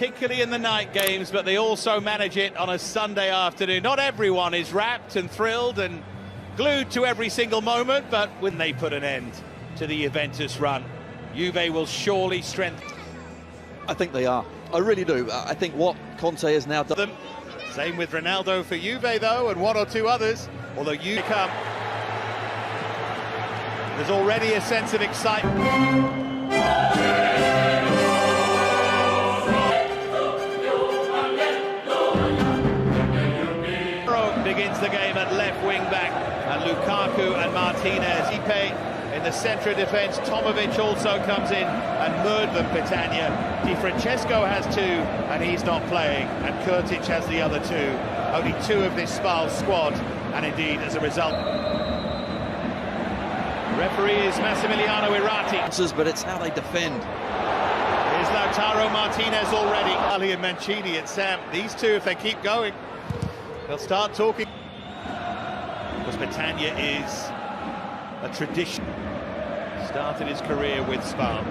particularly in the night games, but they also manage it on a Sunday afternoon. Not everyone is rapt and thrilled and glued to every single moment, but when they put an end to the Juventus run, Juve will surely strengthen. I think they are. I really do. I think what Conte has now done. Same with Ronaldo for Juve, though, and one or two others. Although you come, there's already a sense of excitement. Begins the game at left wing back, and Lukaku and Martinez. Ipe in the centre of defence. Tomovic also comes in, and Murdvan Petagna. Di Francesco has two, and he's not playing, and Kurtic has the other two. Only two of this Spal squad, and indeed, as a result. The referee is Massimiliano Irati. But it's how they defend. Here's Lautaro Martinez already. Ali and Mancini and Sam. These two, if they keep going, they'll start talking. Because Petagna is a tradition. Started his career with Spal.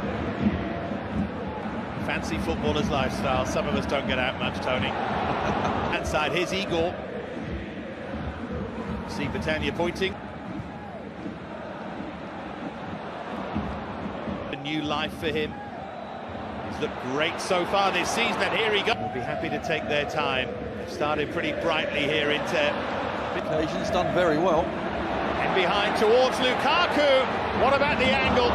Fancy footballer's lifestyle. Some of us don't get out much, Tony. Hand side, here's Igor. See Petagna pointing. A new life for him. He's looked great so far this season, and here he goes. We'll be happy to take their time. They've started pretty brightly here, Inter. Occasion's done very well. In behind towards Lukaku. What about the angle?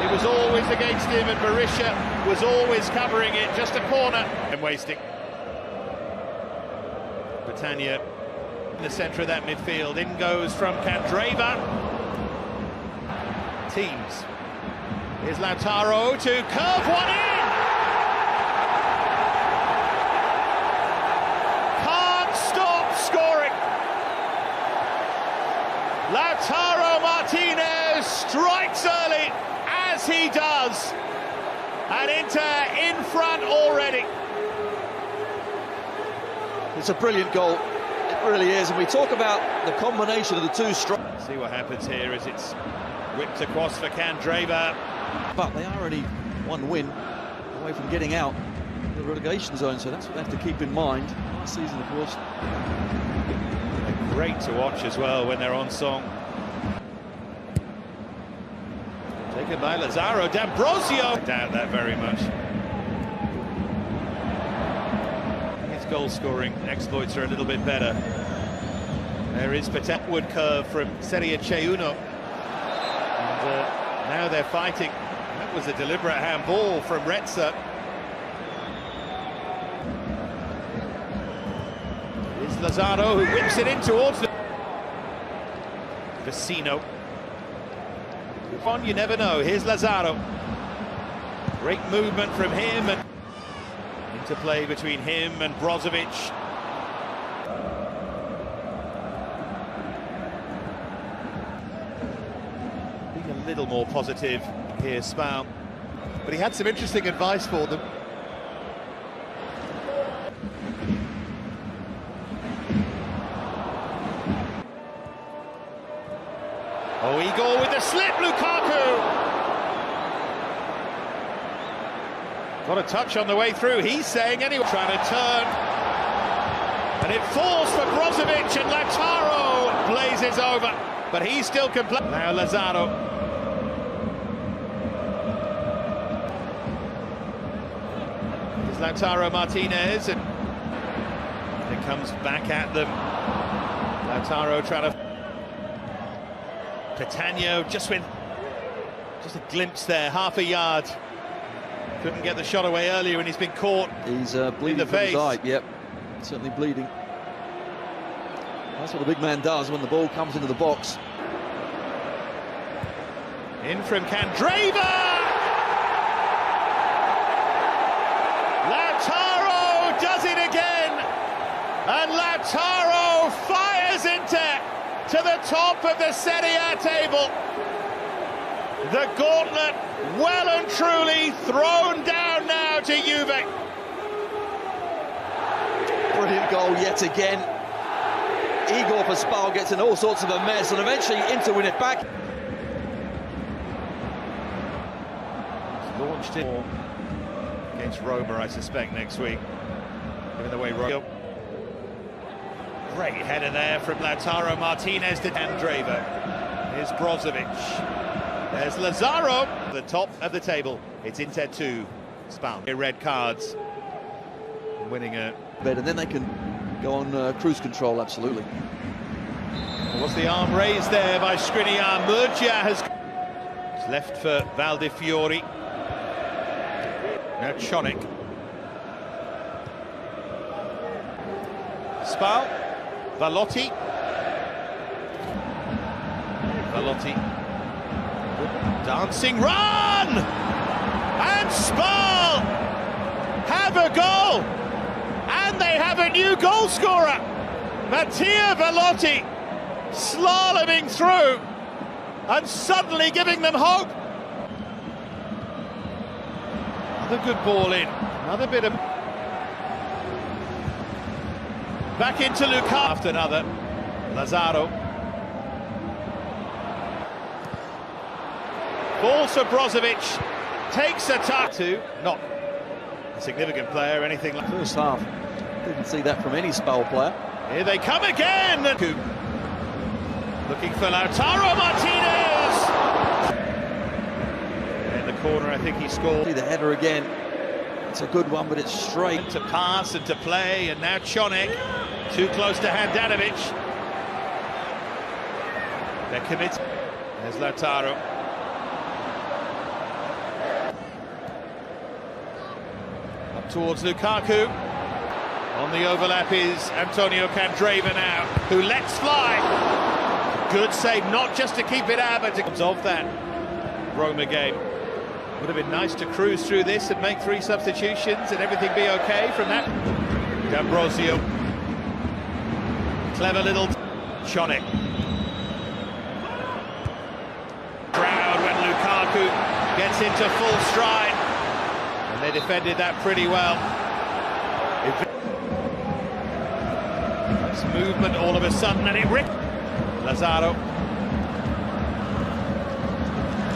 It was always against him, and Berisha was always covering it. Just a corner. And wasting. Petagna in the centre of that midfield. In goes from Candreva. Teams. Here's Lautaro to curve one in. Can't stop scoring. Lautaro Martinez strikes early, as he does. And Inter in front already. It's a brilliant goal. It really is. And we talk about the combination of the two strikes. See what happens here as it's whipped across for Candreva. But they are only one win away from getting out of the relegation zone, so that's what they have to keep in mind. Last season, of course. They're great to watch as well when they're on song. Taken by Lazaro, D'Ambrosio. I doubt that very much. His goal-scoring exploits are a little bit better. There is Petagna. Upward curve from Serie C1. And now they're fighting. That was a deliberate handball from Retza. Here's Lazaro, who whips it in towards the Vecino. On, you never know. Here's Lazaro. Great movement from him, and interplay between him and Brozovic. Being a little more positive here, Spal. But he had some interesting advice for them. Oh, Igor with the slip, Lukaku! Got a touch on the way through, he's saying anyway. Trying to turn. And it falls for Brozovic, and Lautaro blazes over. But he's still complete. Now Lazaro. Here's Lautaro Martinez, and it comes back at them. Lautaro trying to... Petagna just a glimpse there, half a yard. Couldn't get the shot away earlier, and he's been caught. He's bleeding in the from face. his eye. Yep, certainly bleeding. That's what the big man does when the ball comes into the box. In from Candreva! Lautaro does it again! And Lautaro fires Inter to the top of the Serie A table. The gauntlet well and truly thrown down now to Juve. Brilliant goal yet again. Igor for Spal gets in all sorts of a mess, and eventually Inter win it back. Launched it against Roma, I suspect, next week. Given the way Roma... Great header there from Lautaro Martinez to Andreva. Here's Brozovic. There's Lazaro. The top of the table. It's Inter 2. Spal. Red cards. Winning a... And then they can go on cruise control, absolutely. Was the arm raised there by Skriniar? Murgia has... It's left for Valdifiori. Now Chonik. Spal. Valotti. Dancing run! And Spal have a goal! And they have a new goal scorer! Mattia Valotti slaloming through and suddenly giving them hope. Another good ball in, another bit of... Back into Lukaku after another. Lazaro. Ball to Brozovic. Takes a touch to not a significant player, anything like... First half, didn't see that from any Spal player. Here they come again. Looking for Lautaro Martinez. In the corner, I think he scored. See the header again. It's a good one, but it's straight. To pass and to play, and now Chonik. Too close to Handanovic. They're committed. There's Lautaro. Up towards Lukaku. On the overlap is Antonio Candreva now, who lets fly. Good save, not just to keep it out, but to... Of that Roma game. Would have been nice to cruise through this and make 3 substitutions and everything be okay from that. D'Ambrosio. Clever little... Chonik. Crowd when Lukaku gets into full stride. And they defended that pretty well. Nice movement all of a sudden, and it ripped. Lazaro.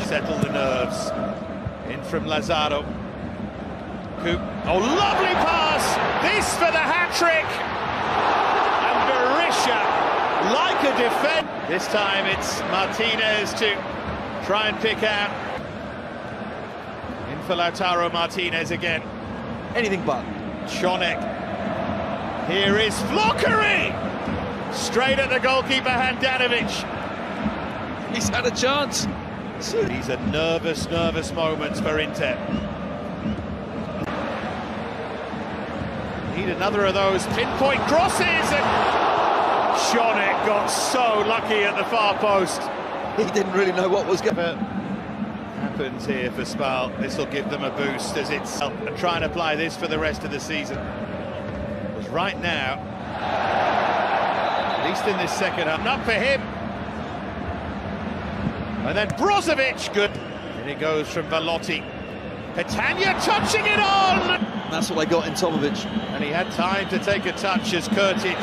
Settle the nerves. In from Lazaro. Oh, lovely pass! This for the hat-trick! And Berisha, like a defense. This time it's Martinez to try and pick out. In for Lautaro Martinez again. Anything but. Chonik. Here is Flockery! Straight at the goalkeeper, Handanovic. He's had a chance. These are nervous moments for Inter. Need another of those pinpoint crosses, and Chonik got so lucky at the far post. He didn't really know what was going to happens here for Spal. This will give them a boost as it's and try and apply this for the rest of the season. Because right now, at least in this second half, not for him. And then Brozovic, good. And it goes from Valotti. Petagna touching it on! That's what they got in Tomovic. And he had time to take a touch as Kurtic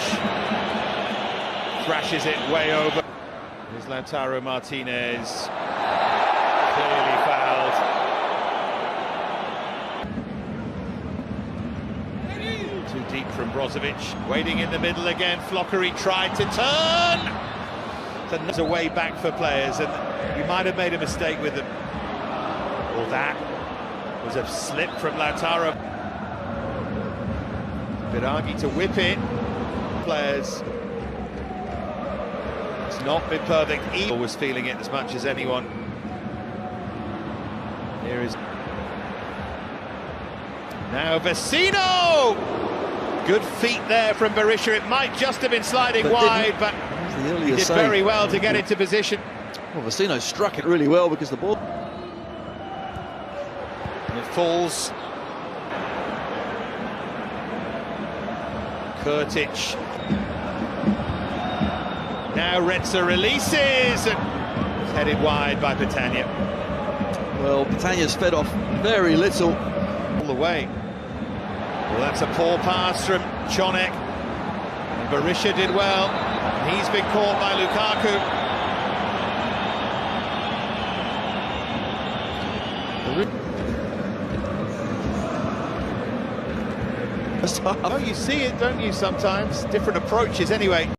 thrashes it way over. Here's Lautaro Martinez. Clearly fouled. Too deep from Brozovic. Waiting in the middle again. Flockery tried to turn. So there's a way back for players, and you might have made a mistake with them. Well, that was a slip from Lautaro. Biraghi to whip it. Players. It's not been perfect. He was feeling it as much as anyone. Here is now Vecino. Good feet there from Berisha. It might just have been sliding wide, but he did very well to get into position. Well, Vecino struck it really well because the ball... And it falls. Kurtic. Now Retzer releases, and it's headed wide by Petagna. Well, Petagna's fed off very little. All the way. Well, that's a poor pass from Chonik. And Berisha did well. And he's been caught by Lukaku. first half. Oh, you see it, don't you, sometimes? Different approaches anyway.